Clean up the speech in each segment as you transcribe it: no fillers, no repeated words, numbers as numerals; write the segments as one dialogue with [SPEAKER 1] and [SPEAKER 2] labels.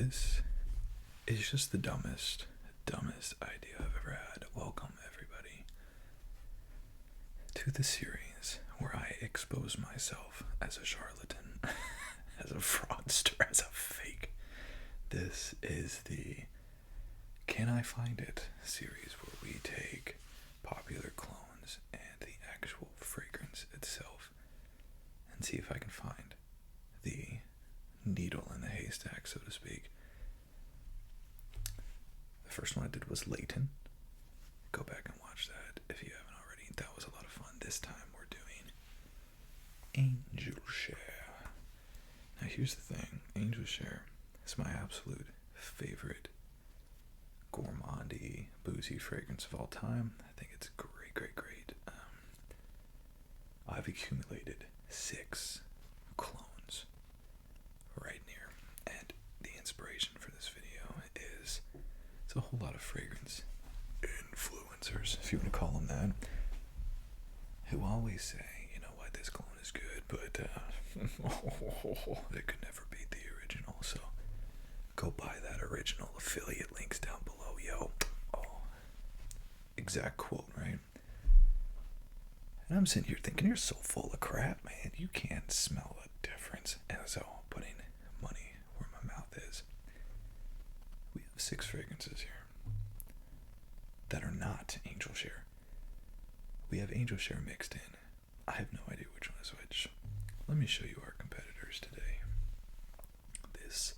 [SPEAKER 1] This is just the dumbest idea I've ever had. Welcome, everybody, to the series where I expose myself as a charlatan, as a fraudster, as a fake. This is the Can I Find It series where we take popular clones and the actual fragrance itself and see if I can find the needle in the haystack, so to speak. The first one I did was Leighton. Go back and watch that if you haven't already. That was a lot of fun. This time we're doing Angel Share. Now here's the thing. Angel Share is my absolute favorite gourmandy, boozy fragrance of all time. I think it's great. I've accumulated 6 clones right near, and the inspiration for this video is it's a whole lot of fragrance influencers, if you want to call them that, who always say, you know what, this clone is good, but it could never beat the original. So go buy that original. Affiliate links down below. Yo, exact quote, right? And I'm sitting here thinking, you're so full of crap, man. You can't smell the difference. And so, putting money where my mouth is, we have 6 fragrances here that are not Angel Share. We have Angel Share mixed in. I have no idea which one is which. Let me show you our competitors today. This,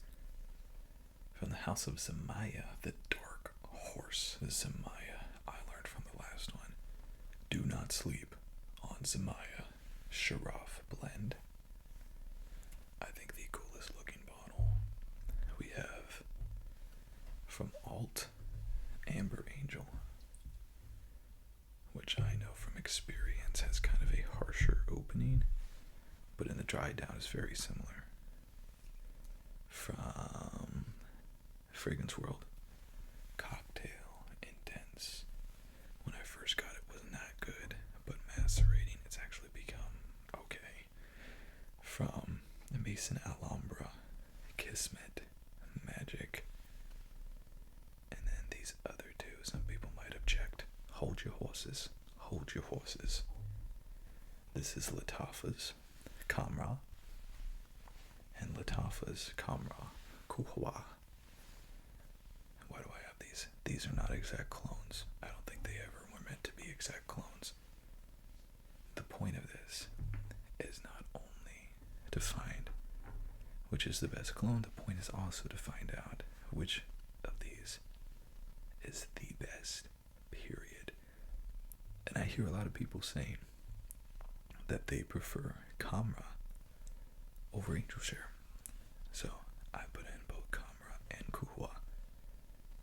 [SPEAKER 1] from the house of Zimaya, the Dark Horse Zimaya. I learned from the last one. Do not sleep on Zimaya Sharaf blend. I think the coolest looking bottle we have from Alt Amber Angel, which I know from experience has kind of a harsher opening, but in the dry down is very similar. From Fragrance World, Cocktail Intense. When I first got it, wasn't that good, but macerating, it's actually become okay. From the Maison Alhambra, Kismet, Magic, and then these other 2, some people might object. Hold your horses. Hold your horses. This is Lattafa's Khamrah and Lattafa's Khamrah Qahwa. Why do I have these? These are not exact clones. I don't think they ever were meant to be exact clones. The point of this is not only to find which is the best clone, the point is also to find out which of these is the best, period. And I hear a lot of people saying that they prefer Khamrah over Angel Share. So I put in both Khamrah and Qahwa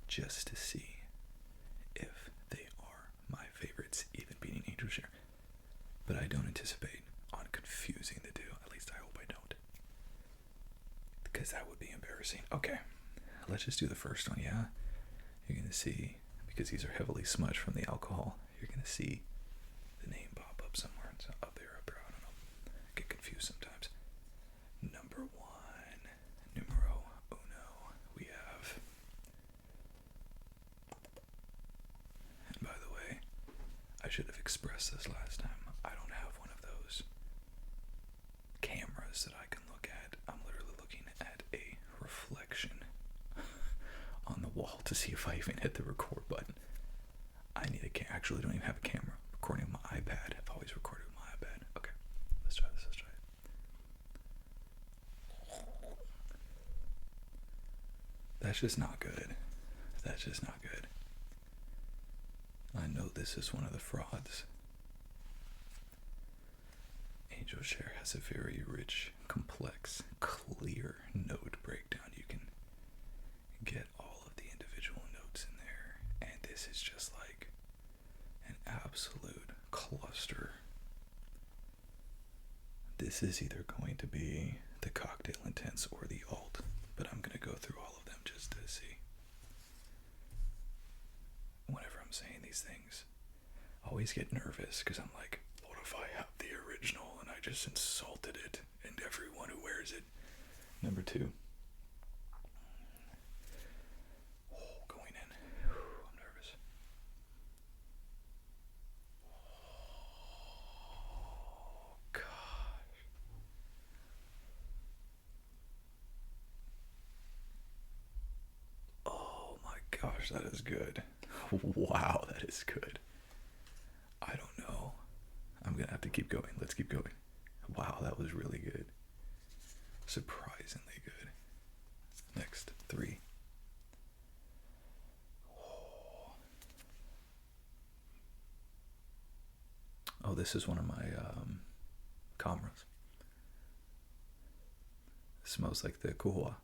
[SPEAKER 1] just to see if they are my favorites, even beating Angel Share. But I don't anticipate on confusing the 2. At least I hope I don't, because that would be embarrassing. Okay, let's just do the first one. Yeah, you're gonna see, because these are heavily smudged from the alcohol, you're gonna see the name pop up somewhere. It's up there, I don't know. I get confused sometimes. Number 1, numero uno, we have, and by the way, I should have expressed this last time. I don't have one of those cameras that I can look at. I'm literally looking at a reflection on the wall to see if I even hit the record button. I need a camera. Actually, don't even have a camera. I'm recording on my iPad. I've always recorded with my iPad. Okay, let's try this. That's just not good. I know this is one of the frauds. Angel Share has a very rich, complex, clear note breakdown. You can get all of the individual notes in there, and this is just like an absolute cluster. This is either going to be the Cocktail Intense or the Alt, but I'm going to go through all of them just to see. Whenever I'm saying these things, I always get nervous because I'm like, what if I have the original and I just insulted it and everyone who wears it? Number 2, gosh, that is good. Wow, that is good. I don't know. I'm gonna have to keep going. Let's keep going. Wow, that was really good. Surprisingly good. Next, 3. Oh, this is one of my Khamrahs. It smells like the Qahwa.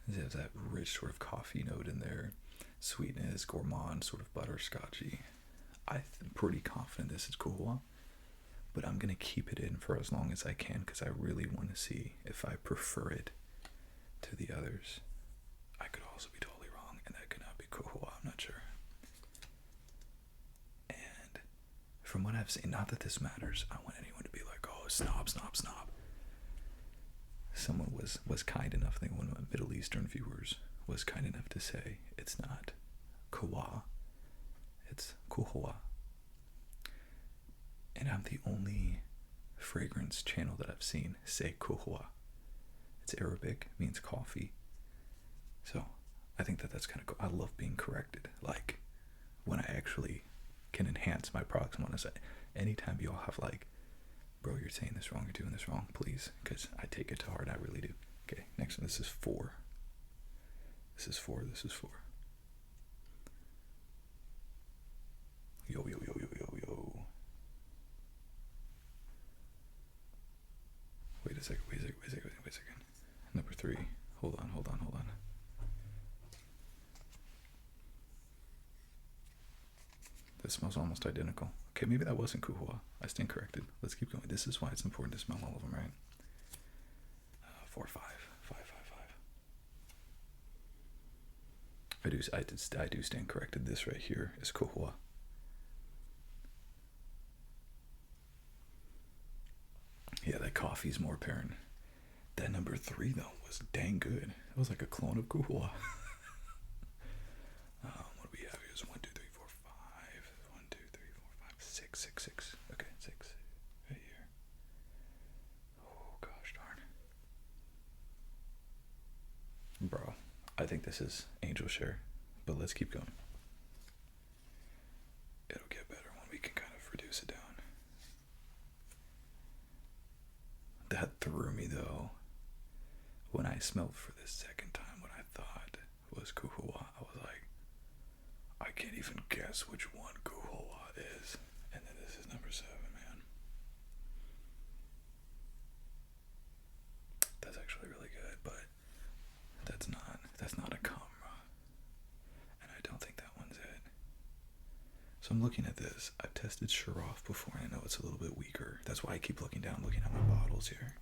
[SPEAKER 1] It has that rich sort of coffee note in there. Sweetness, gourmand, sort of butterscotchy. I'm pretty confident this is Qahwa, but I'm going to keep it in for as long as I can because I really want to see if I prefer it to the others. I could also be totally wrong, and that could not be Qahwa. I'm not sure. And from what I've seen, not that this matters, I want anyone to be like, oh, snob, snob, snob. Someone was kind enough, I think one of my Middle Eastern viewers was kind enough to say it's not Qahwa, it's Qahwa. And I'm the only fragrance channel that I've seen say Qahwa. It's Arabic, means coffee. So I think that's kind of cool. I love being corrected. Like when I actually can enhance my products. I want to say, anytime you all have like, bro, you're saying this wrong, you're doing this wrong, please, because I take it to heart, I really do. Okay, next one, this is 4. This is 4, this is 4. Yo, yo, yo, yo, yo, yo. Wait a second, wait a second, wait a second, wait a second. Number 3, hold on, hold on, hold on. This smells almost identical. Okay, maybe that wasn't Qahwa. I stand corrected. Let's keep going. This is why it's important to smell all of them, right? 4, 5, 5, 5, 5. I do stand corrected. This right here is Qahwa. Yeah, that coffee's more apparent. That number 3 though was dang good. It was like a clone of Qahwa. What do we have here? Is 1, 2, 3, 4, 5. 1, 2, 3, 4, 5, 6, 6, 6. Okay, 6 right here. Oh gosh darn. Bro, I think this is Angel Share, but let's keep going. It'll get better when we can kind of reduce it down. That threw me though. When I smelled for the second time what I thought was Qahwa, I was like, I can't even guess which one Qahwa is. And then this is number 7, man. That's actually really good, but that's not a Khamrah. And I don't think that one's it. So I'm looking at this. I've tested Sharaf before, and I know it's a little bit weaker. That's why I keep looking down, looking at my bottles here.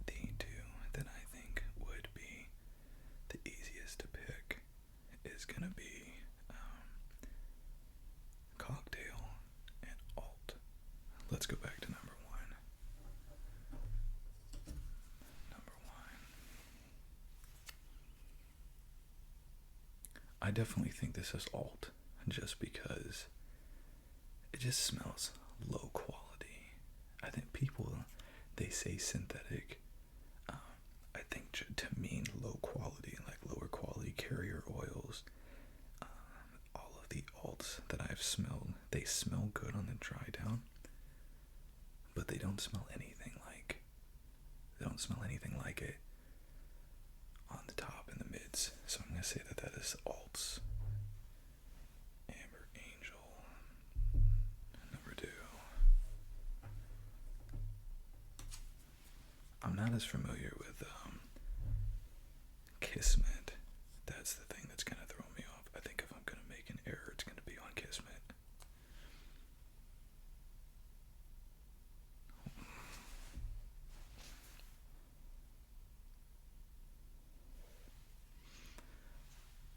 [SPEAKER 1] The 2 that I think would be the easiest to pick is going to be Cocktail and Alt. Let's go back to number 1. Number 1. I definitely think this is Alt, just because it just smells low quality. I think people, they say synthetic, I think to mean low quality, like lower quality carrier oils. All of the alts that I've smelled, they smell good on the dry down, but they don't smell anything like it on the top and the mids. So I'm gonna say that is alts. Amber Angel, number 2. I'm not as familiar with Kismet. That's the thing that's gonna throw me off. I think if I'm gonna make an error, it's gonna be on Kismet.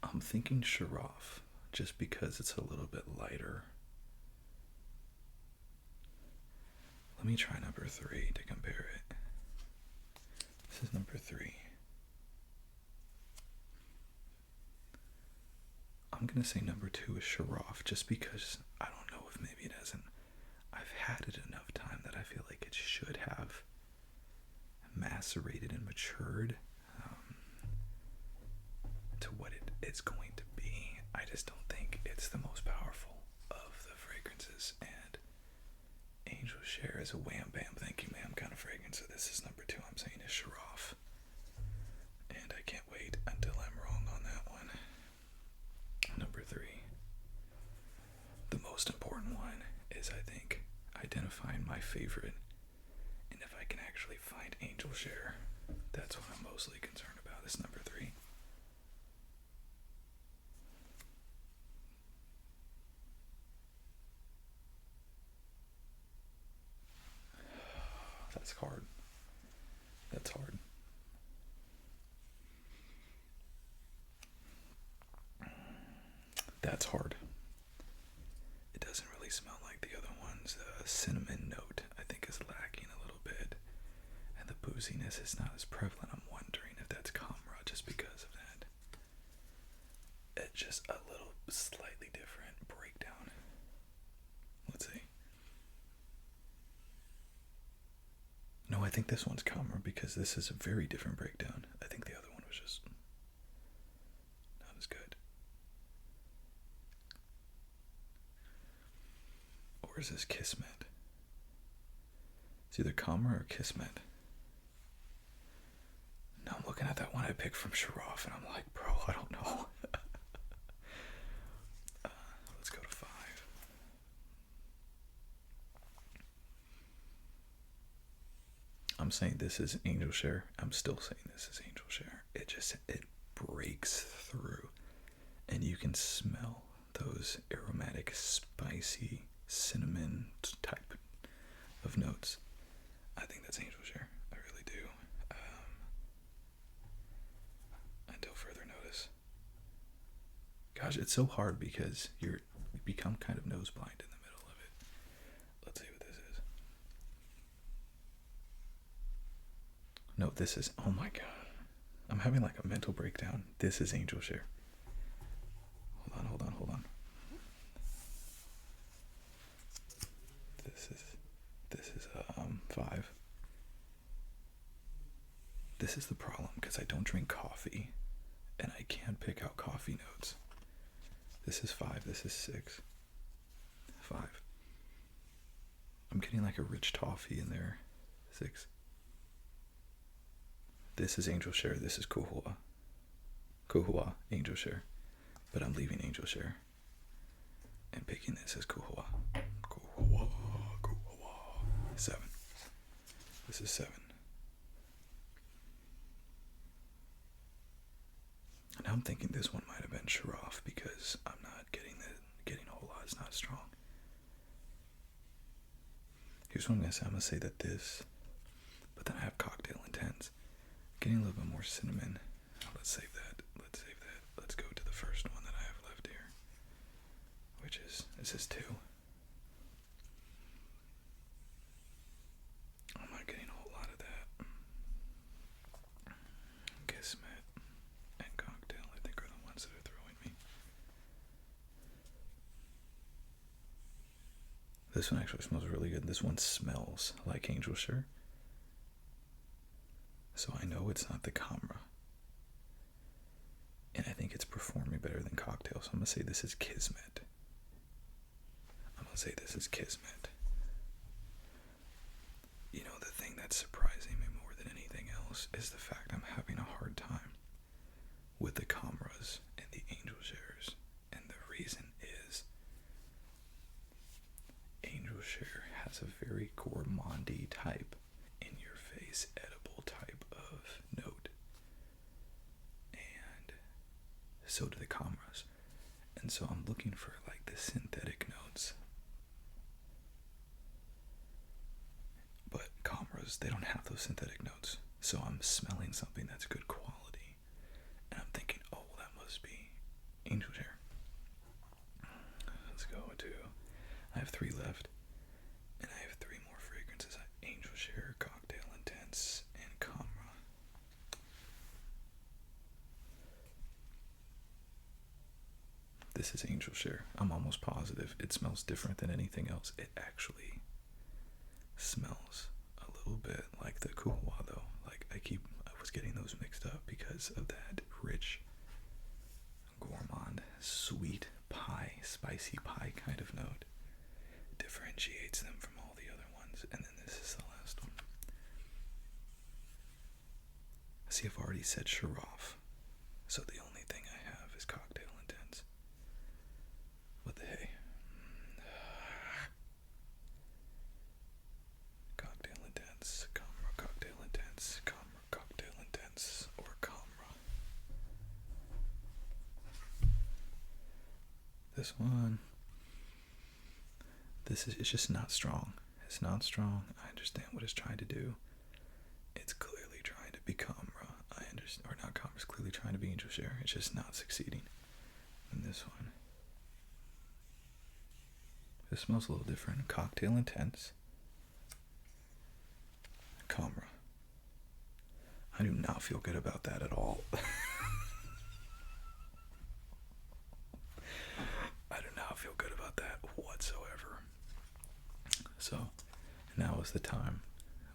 [SPEAKER 1] I'm thinking Sharaf, just because it's a little bit lighter. Let me try number 3 to compare it. This is number 3. I'm gonna say number 2 is Sharaf, just because I don't know if maybe it hasn't. I've had it enough time that I feel like it should have macerated and matured. to what it is going to be. I just don't think it's the most powerful of the fragrances. And Angel Share is a wham bam, thank you ma'am kind of fragrance. So this is number 2. I'm saying is Sharaf. And I can't wait until I'm wrong on that one. Number 3. The most important one is, I think, identifying my favorite. And if I can actually find Angel Share, that's what I'm mostly concerned about, is number 3. That's hard. That's hard. That's hard. It doesn't really smell like the other ones. The cinnamon note, I think, is lacking a little bit. And the booziness is not as prevalent. I'm wondering if that's Khamrah just because of that. It's just a little slightly different breakdown. Let's see. No, I think this one's Khamrah because this is a very different breakdown. I think the other one was just not as good. Or is this Kismet? It's either Khamrah or Kismet. Now I'm looking at that one I picked from Sharaf and I'm like, bro, I don't know. Let's go to 5. I'm saying this is Angel Share. I'm still saying this is Angel Share. It breaks through and you can smell those aromatic, spicy, cinnamon type of notes. I think that's Angel Share. I really do. Until further notice. Gosh, it's so hard because you become kind of nose blind in the middle of it. Let's see what this is. No, this is, oh my god. I'm having like a mental breakdown. This is Angel Share. Hold on. This is 5. This is the problem because I don't drink coffee and I can't pick out coffee notes. This is 5. This is 6. 5. I'm getting like a rich toffee in there. 6. This is Angel Share. This is Qahwa. Qahwa, Angel Share. But I'm leaving Angel Share and picking this as Qahwa. Qahwa. 7. This is 7. And I'm thinking this one might have been Sharaf because I'm not getting a whole lot. It's not strong. Here's what I'm gonna say. I'm gonna say that this, but then I have Cocktail Intense, getting a little bit more cinnamon. Let's save that. Let's go to the first one that I have left here, which is, this is 2. I'm not getting a whole lot of that. Kismet and Cocktail, I think, are the ones that are throwing me. This one actually smells really good. This one smells like Angel Share. So I know it's not the Khamrah. And I think it's performing better than Cocktail. So I'm going to say this is Kismet. You know, the thing that's surprising me more than anything else is the fact I'm having a hard time with the Khamrahs and the Angel Shares. And the reason is Angel Share has a very gourmandy type, in your face, edible type of note. And so do the Khamrahs. And so I'm looking for like the synthetic notes. But Khamrahs, they don't have those synthetic notes. So I'm smelling something that's good quality. And I'm thinking, oh, well, that must be Angel Share. Let's go to, I have 3 left. And I have 3 more fragrances. Angel Share, Cocktail Intense, and Khamrah. This is Angel Share. I'm almost positive. It smells different than anything else. It actually smells a little bit like the Qahwa though. Like I was getting those mixed up because of that rich See, I've already said Sharaf, so the only thing I have is Cocktail Intense. What the hey? Cocktail Intense, Khamrah Cocktail Intense, Khamrah Cocktail Intense, or Khamrah. This one. It's just not strong. It's not strong. I understand what it's trying to do. It's clearly trying to be Khamrah. I understand, or not Khamrah. It's clearly trying to be Angel Share. It's just not succeeding. And this one. This smells a little different. Cocktail Intense. Khamrah. I do not feel good about that at all. I do not feel good about that whatsoever. So, now is the time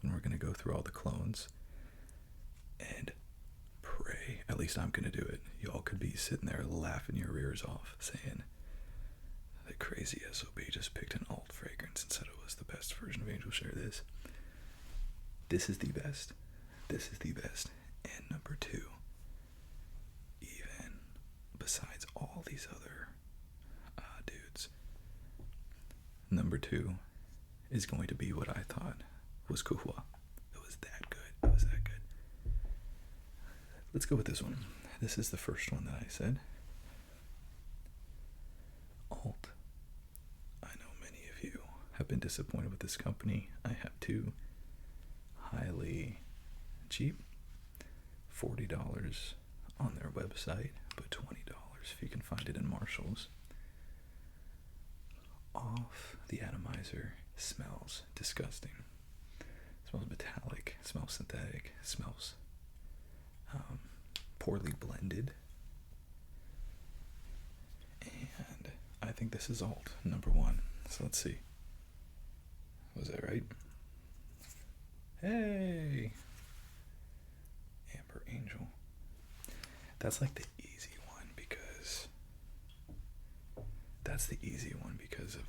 [SPEAKER 1] when we're going to go through all the clones and pray. At least I'm going to do it. Y'all could be sitting there laughing your ears off, saying the crazy SOB just picked an alt fragrance and said it was the best version of Angel Share. This is the best. This is the best. And number 2, even besides all these other dudes, number 2 is going to be what I thought was Qahwa. It was that good. It was that good. Let's go with this one. This is the first one that I said. Alt. I know many of you have been disappointed with this company. I have too. Highly cheap. $40 on their website, but $20 if you can find it in Marshall's. Off the atomizer. Smells disgusting. Smells metallic. Smells synthetic. Smells poorly blended. And I think this is alt number 1. So let's see. Was that right? Hey! Amber Angel. That's like the easy one because of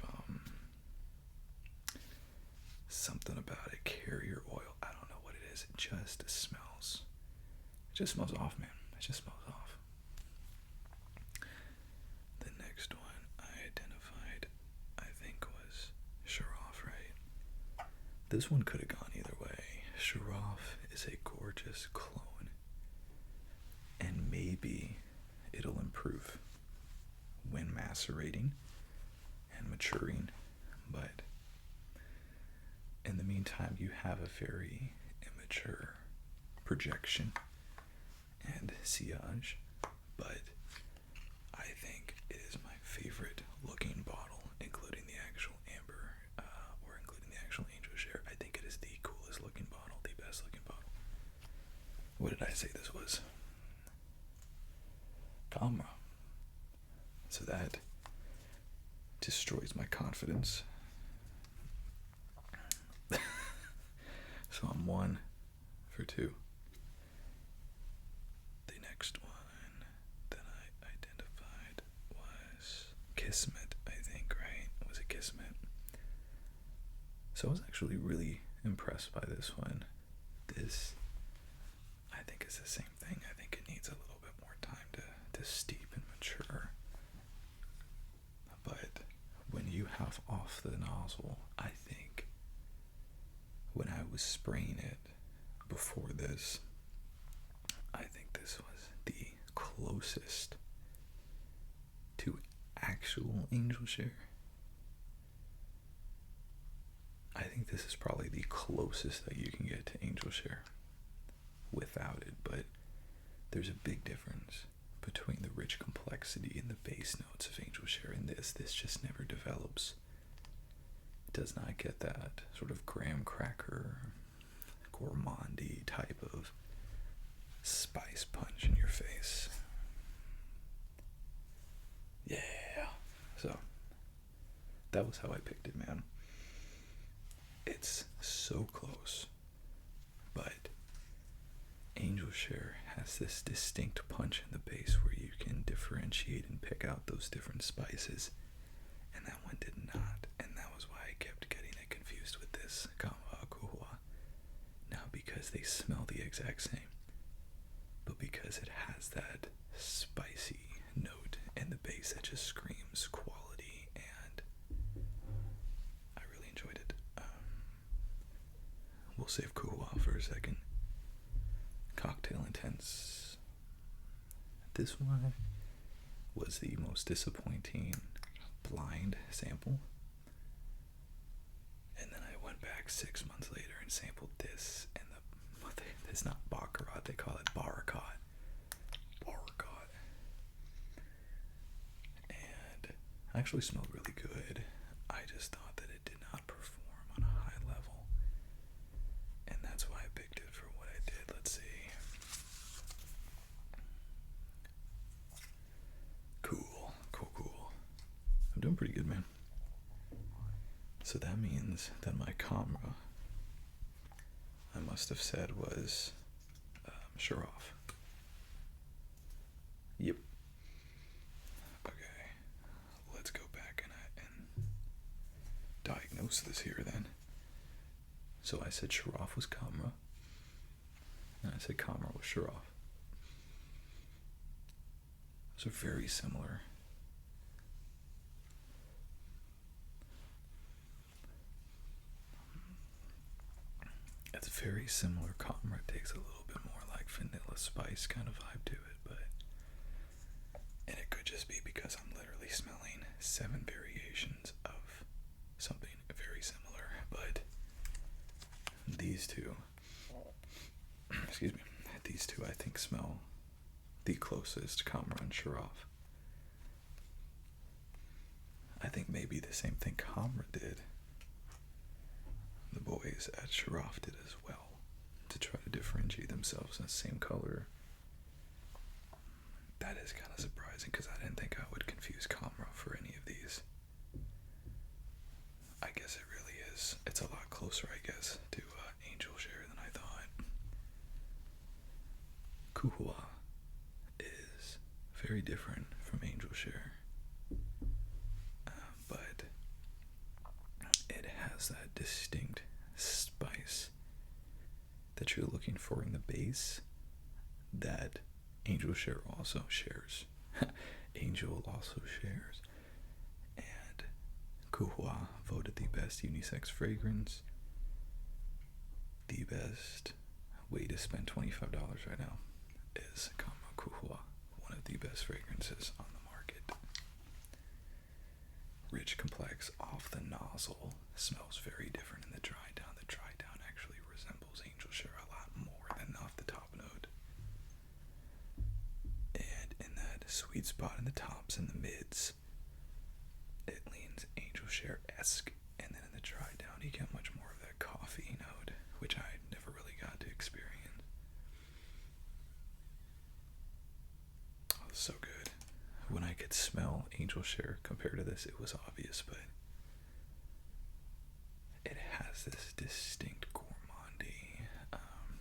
[SPEAKER 1] something about it. Carrier oil. I don't know what it is. It just smells off, man. It just smells off. The next one I identified, I think, was Sharaf, right? This one could have gone either way. Sharaf is a gorgeous clone, and maybe it'll improve when macerating and maturing, but in the meantime, you have a very immature projection and sillage, but I think it is my favorite looking bottle, including the actual amber, or including the actual Angel Share. I think it is the coolest looking bottle, the best looking bottle. What did I say this was? Khamrah. So that destroys my confidence. So I'm 1 for 2. The next one that I identified was Kismet, I think, right? Was it Kismet? So I was actually really impressed by this one. This, I think, is the same thing. I think it needs a little bit more time to steep and mature. But when you have off the nozzle, I think when I was spraying it before this, I think this was the closest to actual Angel Share. I think this is probably the closest that you can get to Angel Share without it, but there's a big difference between the rich complexity and the base notes of Angel Share and this. This just never develops. It does not get that sort of graham cracker, gourmandy type of spice punch in your face. Yeah. So, that was how I picked it, man. It's so close, but Angel Share has this distinct punch in the base where you can differentiate and pick out those different spices, and that one did not, and that was why I kept getting it confused with this Qahwa. Now, because they smell the exact same, but because it has that spicy note in the base that just screams quality, and I really enjoyed it. We'll save Qahwa for a second. Cocktail Intense. This one was the most disappointing blind sample. And then I went back 6 months later and sampled this, and it's not Baccarat, they call it Barakat. Barakat. And it actually smelled really good. I just thought that it did not perform on a high level. And that's why I picked it for what I did. Let's see. Cool. I'm doing pretty good, man. So that means that my Khamrah, I must have said, was Sharaf. Yep. Okay. Let's go back and diagnose this here then. So I said Sharaf was Khamrah, and I said Khamrah was Sharaf. Those are very similar. It's very similar. Khamrah takes a little bit more like vanilla spice kind of vibe to it, and it could just be because I'm literally smelling 7 variations of something very similar, but these two, excuse me, these two I think smell the closest, Khamrah and Sharaf. I think maybe the same thing Khamrah did, the boys at Sharaf did as well, to try to differentiate themselves in the same color. That is kind of surprising because I didn't think I would confuse Khamrah for any of these. I guess it really is. It's a lot closer, I guess, to Angel Share than I thought. Qahwa is very different from Angel Share, but it has that distinct spice that you're looking for in the base that Angel Share also shares. Angel also shares. And Qahwa voted the best unisex fragrance. The best way to spend $25 right now is Khamrah Qahwa, one of the best fragrances on the market. Rich, complex, off the nozzle, smells very different in the dry down. The dry down actually resembles Angel Share a lot more than off the top note. And in that sweet spot in the tops and the mids, it leans Angel Share-esque, and then in the dry down you get much more of that coffee note, which I never really got to experience. Oh, it's so good. When I could smell Angel Share compared to this, it was obvious, but it has this distinct gourmandy,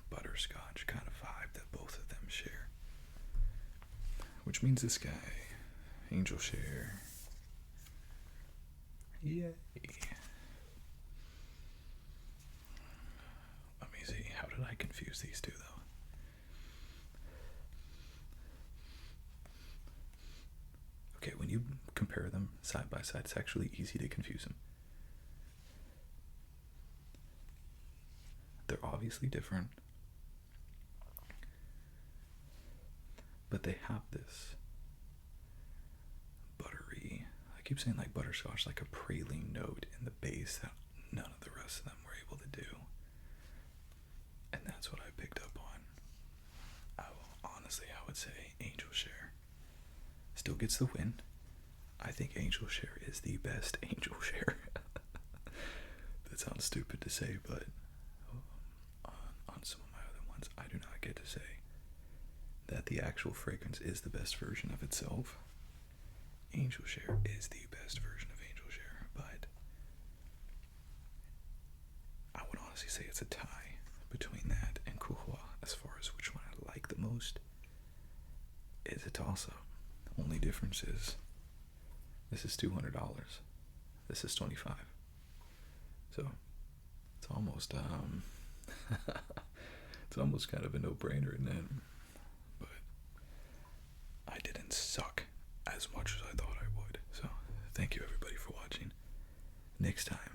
[SPEAKER 1] butterscotch kind of vibe that both of them share. Which means this guy, Angel Share, yay. Let me see, how did I confuse these two though? Okay, when you compare them side by side, it's actually easy to confuse them. They're obviously different, but they have this buttery, I keep saying like butterscotch, like a praline note in the base that none of the rest of them were able to do. And that's what I picked up on. Honestly, I would say Angel Share still gets the win. I think Angel Share is the best Angel Share. That sounds stupid to say, but on some of my other ones, I do not get to say that the actual fragrance is the best version of itself. Angel Share is the best version of Angel Share, but I would honestly say it's a tie between that and Qahwa as far as which one I like the most. Is a toss-up. Only difference is this is $200. This is $25. So it's almost it's almost kind of a no-brainer, isn't it? didn't suck as much as I thought I would. So, thank you everybody for watching. Next time,